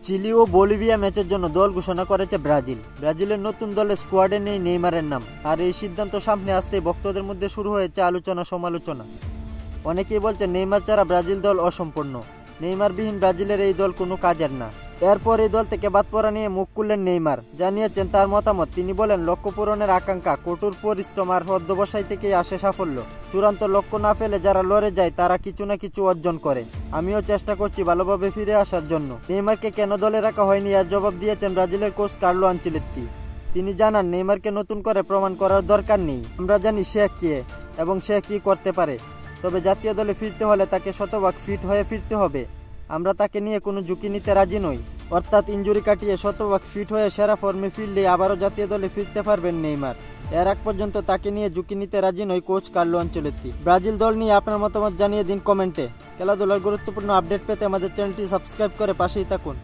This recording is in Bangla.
চিলি ও বলিভিয়া ম্যাচের জন্য দল ঘোষণা করেছে ব্রাজিল। ব্রাজিলের নতুন দলের স্কোয়াডে নেই নেইমারের নাম, আর এই সিদ্ধান্ত সামনে আসতেই ভক্তদের মধ্যে শুরু হয়েছে আলোচনা সমালোচনা। অনেকেই বলছে নেইমার ছাড়া ব্রাজিল দল অসম্পূর্ণ, নেইমারবিহীন ব্রাজিলের এই দল কোনো কাজের না। এরপর এই দল থেকে বাদ পড়া নিয়ে মুখ খুললেন নেইমার, জানিয়েছেন তার মতামত। তিনি বলেন, লক্ষ্য পূরণের আকাঙ্ক্ষা, কঠোর পরিশ্রম আর অধ্যবসায় থেকেই আসে সাফল্য। চূড়ান্ত লক্ষ্য না পেলে যারা লড়ে যায় তারা কিছু না কিছু অর্জন করে। আমিও চেষ্টা করছি ভালোভাবে ফিরে আসার জন্য। নেইমারকে কেন দলে রাখা হয়নি এর জবাব দিয়েছেন ব্রাজিলের কোচ কার্লো আনচেলত্তি। তিনি জানান, নেইমারকে নতুন করে প্রমাণ করার দরকার নেই। আমরা জানি সে কে এবং সে কি করতে পারে, তবে জাতীয় দলে ফিরতে হলে তাকে শতভাগ ফিট হয়ে ফিরতে হবে। আমরা তাকে নিয়ে কোনো ঝুঁকি নিতে রাজি নই, অর্থাৎ ইনজুরি কাটিয়ে শতভাগ ফিট হয়ে সেরা ফর্মে ফিরলে আবারও জাতীয় দলে ফিরতে পারবেন নেইমার। এর আগ পর্যন্ত তাকে নিয়ে ঝুঁকি নিতে রাজি নয় কোচ কার্লো আনচেলত্তি। ব্রাজিল দল নিয়ে আপনার মতামত জানিয়ে দিন কমেন্টে। খেলাধুলার গুরুত্বপূর্ণ আপডেট পেতে আমাদের চ্যানেলটি সাবস্ক্রাইব করে পাশেই থাকুন।